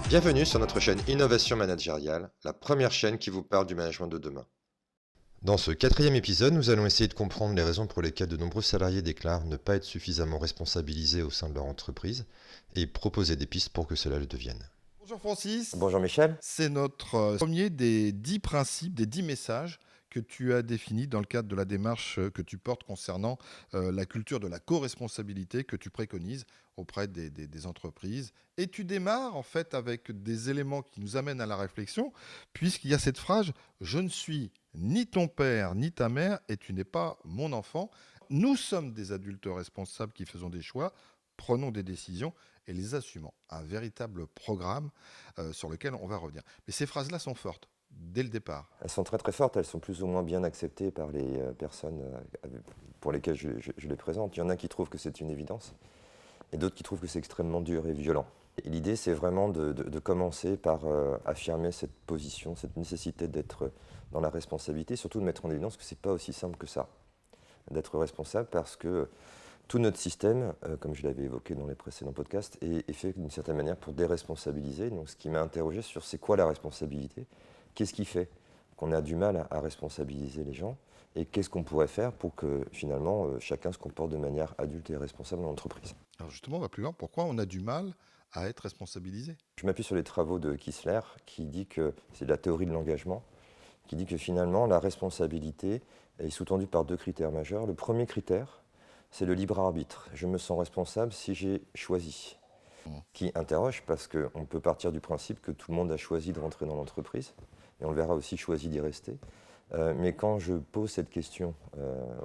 Bienvenue sur notre chaîne Innovation Managériale, la première chaîne qui vous parle du management de demain. Dans ce quatrième épisode, nous allons essayer de comprendre les raisons pour lesquelles de nombreux salariés déclarent ne pas être suffisamment responsabilisés au sein de leur entreprise et proposer des pistes pour que cela le devienne. Bonjour Francis. Bonjour Michel. C'est notre premier des 10 principes, des 10 messages que tu as définis dans le cadre de la démarche que tu portes concernant la culture de la co-responsabilité que tu préconises auprès des entreprises. Et tu démarres en fait avec des éléments qui nous amènent à la réflexion, puisqu'il y a cette phrase « Je ne suis ni ton père ni ta mère et tu n'es pas mon enfant. Nous sommes des adultes responsables qui faisons des choix, prenons des décisions et les assumons. » Un véritable programme sur lequel on va revenir. Mais ces phrases-là sont fortes, dès le départ. Elles sont très très fortes, elles sont plus ou moins bien acceptées par les personnes pour lesquelles je les présente. Il y en a qui trouvent que c'est une évidence et d'autres qui trouvent que c'est extrêmement dur et violent. Et l'idée, c'est vraiment de commencer par affirmer cette position, cette nécessité d'être dans la responsabilité, surtout de mettre en évidence que ce n'est pas aussi simple que ça, d'être responsable, parce que tout notre système, comme je l'avais évoqué dans les précédents podcasts, est fait d'une certaine manière pour déresponsabiliser. Donc, ce qui m'a interrogé sur c'est quoi la responsabilité, qu'est-ce qui fait qu'on a du mal à responsabiliser les gens, et qu'est-ce qu'on pourrait faire pour que finalement chacun se comporte de manière adulte et responsable dans l'entreprise. Alors justement, on va plus loin. Pourquoi on a du mal à être responsabilisé ? Je m'appuie sur les travaux de Kissler, qui dit que c'est la théorie de l'engagement, qui dit que finalement la responsabilité est sous-tendue par deux critères majeurs. Le premier critère, c'est le libre arbitre. Je me sens responsable si j'ai choisi. Qui interroge parce qu'on peut partir du principe que tout le monde a choisi de rentrer dans l'entreprise, et on le verra aussi choisi d'y rester. Mais quand je pose cette question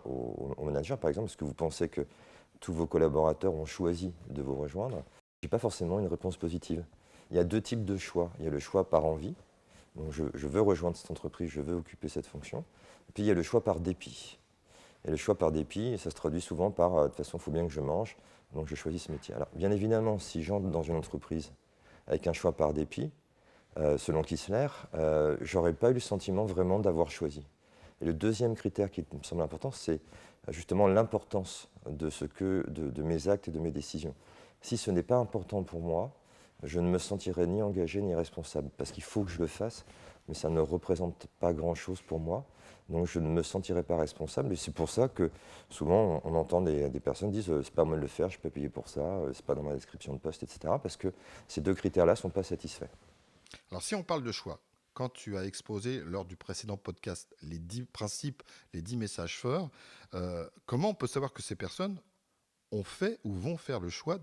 au manager, par exemple, est-ce que vous pensez que tous vos collaborateurs ont choisi de vous rejoindre ? Je n'ai pas forcément une réponse positive. Il y a deux types de choix. Il y a le choix par envie, donc je veux rejoindre cette entreprise, je veux occuper cette fonction. Et puis il y a le choix par dépit. Et le choix par dépit, ça se traduit souvent par de toute façon, il faut bien que je mange, donc je choisis ce métier. Alors, bien évidemment, si j'entre dans une entreprise avec un choix par dépit, selon Kissler, je n'aurais pas eu le sentiment vraiment d'avoir choisi. Et le deuxième critère qui me semble important, c'est justement l'importance de mes actes et de mes décisions. Si ce n'est pas important pour moi, je ne me sentirai ni engagé ni responsable, parce qu'il faut que je le fasse, mais ça ne représente pas grand-chose pour moi. Donc je ne me sentirai pas responsable, et c'est pour ça que souvent on entend des personnes dire c'est pas à moi de le faire, je ne suis pas payé pour ça, c'est pas dans ma description de poste, etc. Parce que ces deux critères-là ne sont pas satisfaits. Alors si on parle de choix, quand tu as exposé lors du précédent podcast les 10 principes, les 10 messages forts, comment on peut savoir que ces personnes ont fait ou vont faire le choix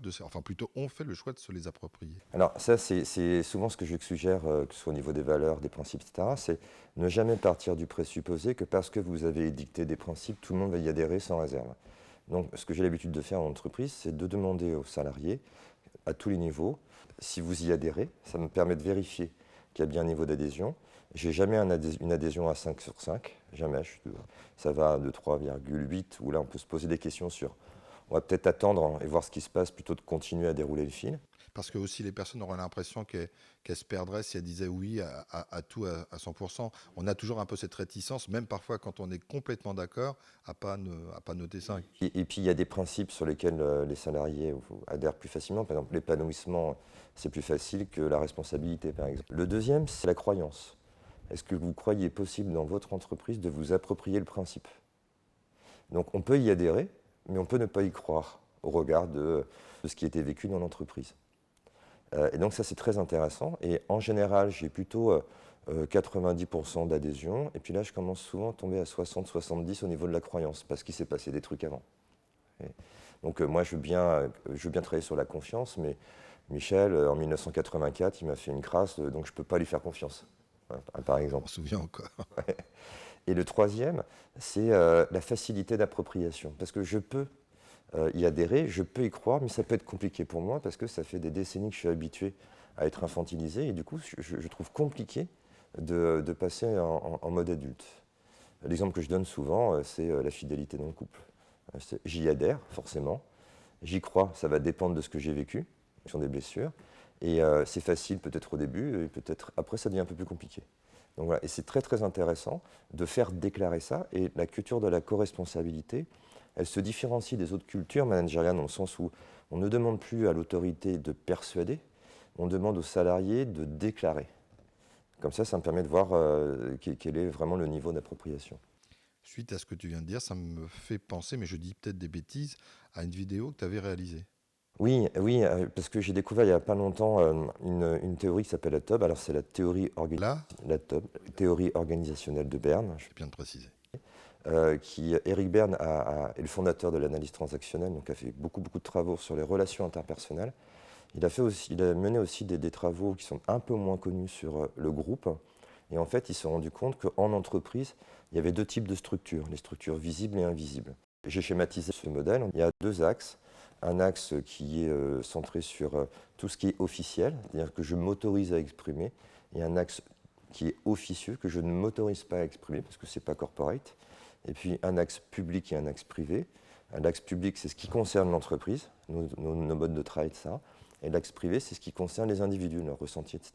ont fait le choix de se les approprier? Alors ça, c'est souvent ce que je suggère, que ce soit au niveau des valeurs, des principes, etc., c'est ne jamais partir du présupposé que parce que vous avez édicté des principes, tout le monde va y adhérer sans réserve. Donc ce que j'ai l'habitude de faire en entreprise, c'est de demander aux salariés, à tous les niveaux, si vous y adhérez. Ça me permet de vérifier qu'il y a bien un niveau d'adhésion. J'ai jamais une adhésion à 5 sur 5, jamais. Ça va de 3,8, où là on peut se poser des questions sur... On va peut-être attendre et voir ce qui se passe plutôt de continuer à dérouler le fil. Parce que aussi les personnes auraient l'impression qu'elles se perdraient si elles disaient oui à tout à 100%. On a toujours un peu cette réticence, même parfois quand on est complètement d'accord, à pas noter 5. Et puis il y a des principes sur lesquels les salariés adhèrent plus facilement. Par exemple, l'épanouissement, c'est plus facile que la responsabilité, par exemple. Le deuxième, c'est la croyance. Est-ce que vous croyez possible dans votre entreprise de vous approprier le principe ? Donc on peut y adhérer, mais on peut ne pas y croire au regard de ce qui a été vécu dans l'entreprise. Et donc ça, c'est très intéressant. Et en général, j'ai plutôt 90% d'adhésion. Et puis là, je commence souvent à tomber à 60-70 au niveau de la croyance, parce qu'il s'est passé des trucs avant. Donc moi, je veux bien travailler sur la confiance, mais Michel, en 1984, il m'a fait une crasse, donc je ne peux pas lui faire confiance, par exemple. On se souvient encore. Et le troisième, c'est la facilité d'appropriation. Parce que je peux y adhérer, je peux y croire, mais ça peut être compliqué pour moi parce que ça fait des décennies que je suis habitué à être infantilisé et du coup, je trouve compliqué de passer en mode adulte. L'exemple que je donne souvent, c'est la fidélité dans le couple. J'y adhère, forcément. J'y crois, ça va dépendre de ce que j'ai vécu, sur des blessures. Et c'est facile peut-être au début, et peut-être après, ça devient un peu plus compliqué. Donc voilà, et c'est très très intéressant de faire déclarer ça. Et la culture de la co-responsabilité, elle se différencie des autres cultures managériales dans le sens où on ne demande plus à l'autorité de persuader, on demande aux salariés de déclarer. Comme ça me permet de voir quel est vraiment le niveau d'appropriation. Suite à ce que tu viens de dire, ça me fait penser, mais je dis peut-être des bêtises, à une vidéo que tu avais réalisée. Oui, parce que j'ai découvert il n'y a pas longtemps une théorie qui s'appelle la TOB. Alors c'est la théorie, la TOB, théorie organisationnelle de Berne. Je viens de préciser. Eric Berne est le fondateur de l'analyse transactionnelle, donc a fait beaucoup de travaux sur les relations interpersonnelles. Il a mené aussi des travaux qui sont un peu moins connus sur le groupe. Et en fait, il s'est rendu compte qu'en entreprise, il y avait 2 types de structures, les structures visibles et invisibles. J'ai schématisé ce modèle. Il y a 2 axes. Un axe qui est centré sur tout ce qui est officiel, c'est-à-dire que je m'autorise à exprimer, et un axe qui est officieux, que je ne m'autorise pas à exprimer parce que ce n'est pas corporate. Et puis un axe public et un axe privé. L'axe public, c'est ce qui concerne l'entreprise, nos modes de travail, ça. Et l'axe privé, c'est ce qui concerne les individus, leurs ressentis, etc.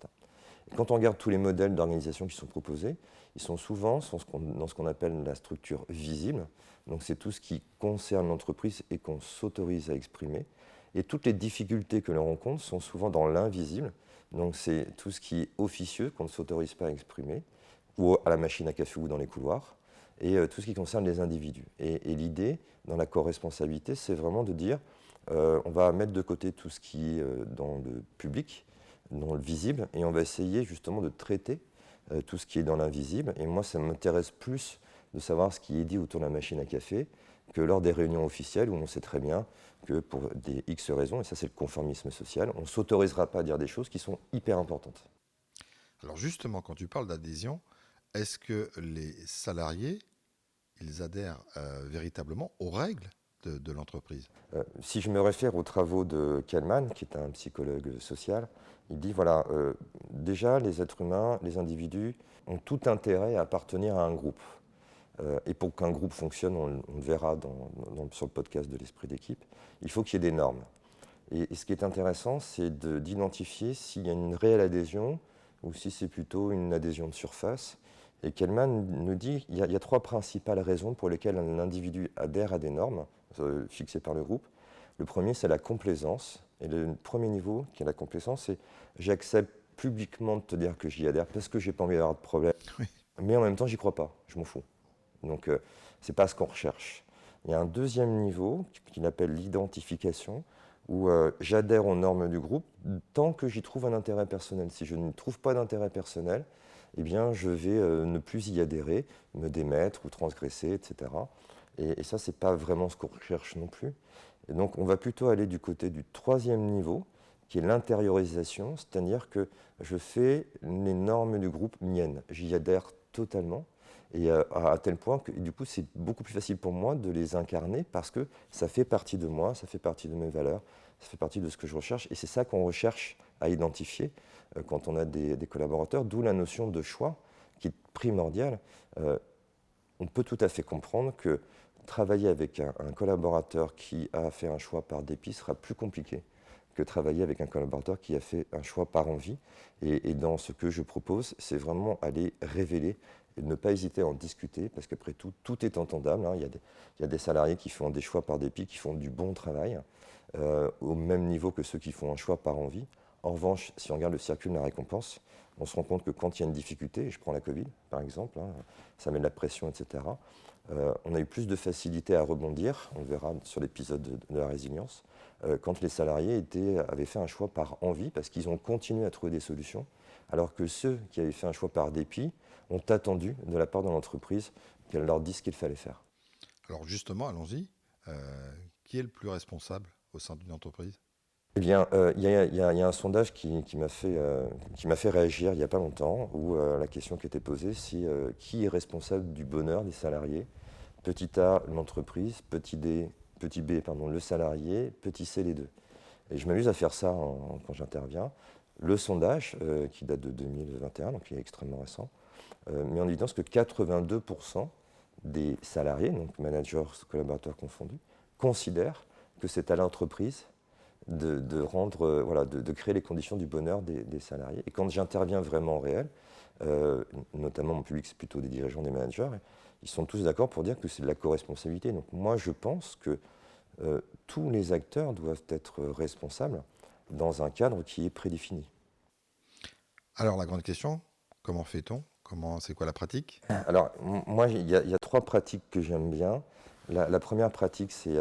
Et quand on regarde tous les modèles d'organisation qui sont proposés, ils sont souvent dans ce qu'on appelle la structure visible. Donc c'est tout ce qui concerne l'entreprise et qu'on s'autorise à exprimer. Et toutes les difficultés que l'on rencontre sont souvent dans l'invisible. Donc c'est tout ce qui est officieux qu'on ne s'autorise pas à exprimer, ou à la machine à café ou dans les couloirs, et tout ce qui concerne les individus. Et l'idée, dans la co-responsabilité, c'est vraiment de dire on va mettre de côté tout ce qui est dans le public, dans le visible, et on va essayer justement de traiter tout ce qui est dans l'invisible. Et moi, ça m'intéresse plus de savoir ce qui est dit autour de la machine à café que lors des réunions officielles où on sait très bien que pour des X raisons, et ça c'est le conformisme social, on ne s'autorisera pas à dire des choses qui sont hyper importantes. Alors justement, quand tu parles d'adhésion, est-ce que les salariés, ils adhèrent véritablement aux règles de l'entreprise ? Si je me réfère aux travaux de Kahneman, qui est un psychologue social, il dit, voilà, déjà les êtres humains, les individus, ont tout intérêt à appartenir à un groupe. Et pour qu'un groupe fonctionne, on le verra sur le podcast de l'esprit d'équipe, il faut qu'il y ait des normes. Et ce qui est intéressant, c'est d'identifier s'il y a une réelle adhésion ou si c'est plutôt une adhésion de surface. Et Kahneman nous dit qu'il y a 3 principales raisons pour lesquelles un individu adhère à des normes fixées par le groupe. Le premier, c'est la complaisance. Et le premier niveau, qui est la complaisance, c'est j'accepte publiquement de te dire que j'y adhère parce que j'ai pas envie d'avoir de problème. Oui. Mais en même temps, j'y crois pas, je m'en fous. Donc, c'est pas ce qu'on recherche. Il y a un deuxième niveau qu'il appelle l'identification, où j'adhère aux normes du groupe tant que j'y trouve un intérêt personnel. Si je ne trouve pas d'intérêt personnel, eh bien, je vais ne plus y adhérer, me démettre ou transgresser, etc. Et ça, ce n'est pas vraiment ce qu'on recherche non plus. Et donc, on va plutôt aller du côté du 3e niveau, qui est l'intériorisation, c'est-à-dire que je fais les normes du groupe miennes. J'y adhère totalement. Et à tel point que du coup, c'est beaucoup plus facile pour moi de les incarner parce que ça fait partie de moi, ça fait partie de mes valeurs, ça fait partie de ce que je recherche. Et c'est ça qu'on recherche à identifier quand on a des collaborateurs, d'où la notion de choix qui est primordiale. On peut tout à fait comprendre que travailler avec un collaborateur qui a fait un choix par dépit sera plus compliqué que travailler avec un collaborateur qui a fait un choix par envie. Et dans ce que je propose, c'est vraiment aller révéler et ne pas hésiter à en discuter, parce qu'après tout est entendable. Hein. Il y a des salariés qui font des choix par dépit, qui font du bon travail, au même niveau que ceux qui font un choix par envie. En revanche, si on regarde le circuit de la récompense, on se rend compte que quand il y a une difficulté, et je prends la Covid par exemple, hein, ça met de la pression, etc., on a eu plus de facilité à rebondir, on le verra sur l'épisode de la résilience, quand les salariés avaient fait un choix par envie, parce qu'ils ont continué à trouver des solutions, alors que ceux qui avaient fait un choix par dépit ont attendu de la part de l'entreprise qu'elle leur dise ce qu'il fallait faire. Alors justement, allons-y. Qui est le plus responsable au sein d'une entreprise ? Eh bien, il y a un sondage qui m'a fait réagir il n'y a pas longtemps, où la question qui était posée, c'est qui est responsable du bonheur des salariés ? Petit A, l'entreprise, petit B, le salarié, petit C, les deux. Et je m'amuse à faire ça quand j'interviens. Le sondage, qui date de 2021, donc il est extrêmement récent, met en évidence que 82% des salariés, donc managers, collaborateurs confondus, considèrent que c'est à l'entreprise de créer les conditions du bonheur des salariés. Et quand j'interviens vraiment en réel, notamment mon public, c'est plutôt des dirigeants, des managers, ils sont tous d'accord pour dire que c'est de la co-responsabilité. Donc moi, je pense que tous les acteurs doivent être responsables dans un cadre qui est prédéfini. Alors, la grande question, comment fait-on? C'est quoi la pratique? Alors, moi, il y a 3 pratiques que j'aime bien. La première pratique, c'est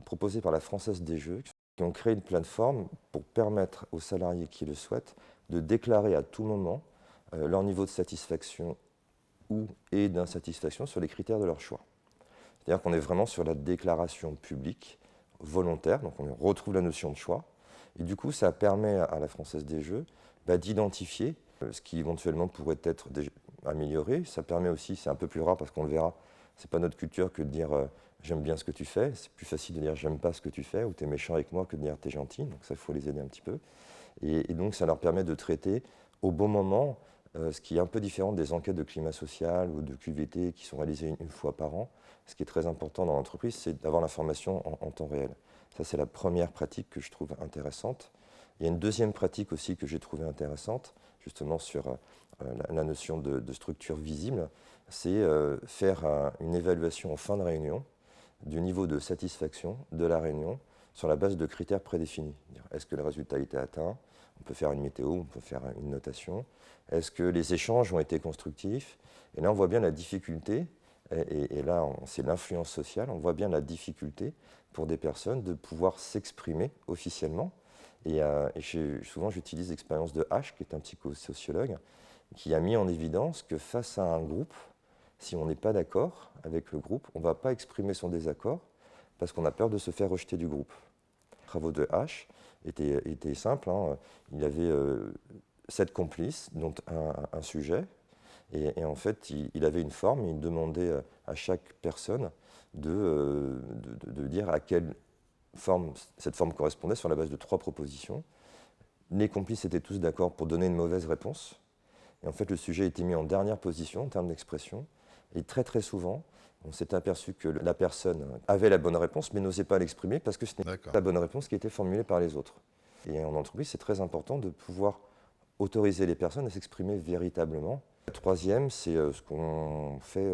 proposée par la Française des Jeux, qui ont créé une plateforme pour permettre aux salariés qui le souhaitent de déclarer à tout moment leur niveau de satisfaction et d'insatisfaction sur les critères de leur choix. C'est-à-dire qu'on est vraiment sur la déclaration publique volontaire, donc on retrouve la notion de choix. Et du coup, ça permet à la Française des Jeux d'identifier ce qui éventuellement pourrait être amélioré. Ça permet aussi, c'est un peu plus rare parce qu'on le verra, c'est pas notre culture que de dire j'aime bien ce que tu fais. C'est plus facile de dire j'aime pas ce que tu fais ou t'es méchant avec moi que de dire t'es gentil. Donc ça, il faut les aider un petit peu. Et donc ça leur permet de traiter au bon moment, ce qui est un peu différent des enquêtes de climat social ou de QVT qui sont réalisées une fois par an. Ce qui est très important dans l'entreprise, c'est d'avoir l'information en temps réel. Ça, c'est la première pratique que je trouve intéressante. Il y a une deuxième pratique aussi que j'ai trouvée intéressante, justement sur la notion de structure visible, c'est faire une évaluation en fin de réunion du niveau de satisfaction de la réunion sur la base de critères prédéfinis. Est-ce que le résultat a été atteint? On peut faire une météo, on peut faire une notation. Est-ce que les échanges ont été constructifs? Et là, on voit bien la difficulté, et là, c'est l'influence sociale, on voit bien la difficulté pour des personnes de pouvoir s'exprimer officiellement. Souvent, j'utilise l'expérience de H, qui est un psychosociologue, qui a mis en évidence que face à un groupe, si on n'est pas d'accord avec le groupe, on ne va pas exprimer son désaccord parce qu'on a peur de se faire rejeter du groupe. Les travaux de H étaient simples. Hein. Il avait 7 complices, dont un sujet. Et en fait, il avait une forme. Il demandait à chaque personne de dire à quelle forme cette forme correspondait sur la base de 3 propositions. Les complices étaient tous d'accord pour donner une mauvaise réponse. Et en fait, le sujet était mis en dernière position en termes d'expression. Et très très souvent, on s'est aperçu que la personne avait la bonne réponse, mais n'osait pas l'exprimer parce que ce n'était pas la bonne réponse qui était formulée par les autres. Et en entreprise, c'est très important de pouvoir autoriser les personnes à s'exprimer véritablement. La troisième, c'est ce qu'on fait,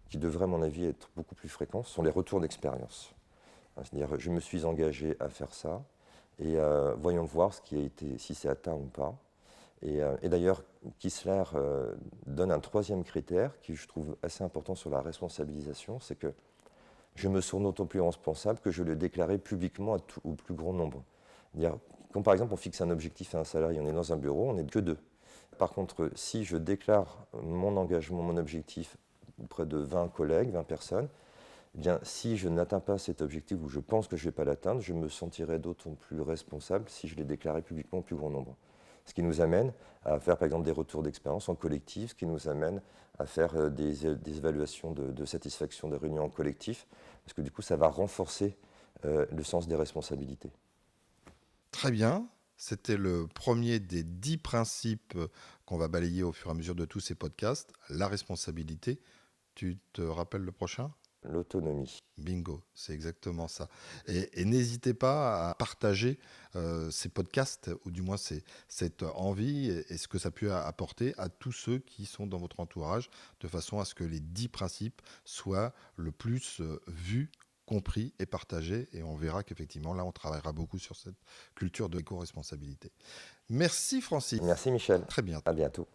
qui devrait, à mon avis, être beaucoup plus fréquent, ce sont les retours d'expérience. C'est-à-dire, je me suis engagé à faire ça, et voyons voir ce qui a été, si c'est atteint ou pas. Et d'ailleurs, Kissler donne un 3e critère qui je trouve assez important sur la responsabilisation, c'est que je me sens d'autant plus responsable que je le déclarais publiquement au plus grand nombre. Quand par exemple on fixe un objectif à un salarié, on est dans un bureau, on n'est que 2. Par contre, si je déclare mon engagement, mon objectif auprès de 20 collègues, 20 personnes, eh bien, si je n'atteins pas cet objectif ou je pense que je ne vais pas l'atteindre, je me sentirai d'autant plus responsable si je l'ai déclaré publiquement au plus grand nombre. Ce qui nous amène à faire par exemple des retours d'expérience en collectif, ce qui nous amène à faire des évaluations de satisfaction des réunions en collectif, parce que du coup ça va renforcer le sens des responsabilités. Très bien. C'était le premier des 10 principes qu'on va balayer au fur et à mesure de tous ces podcasts. La responsabilité. Tu te rappelles le prochain? L'autonomie. Bingo, c'est exactement ça. Et n'hésitez pas à partager ces podcasts, ou du moins cette envie et ce que ça peut apporter à tous ceux qui sont dans votre entourage, de façon à ce que les 10 principes soient le plus vus, compris et partagés. Et on verra qu'effectivement, là, on travaillera beaucoup sur cette culture de l'éco-responsabilité. Merci Francis. Merci Michel. Très bien. À bientôt.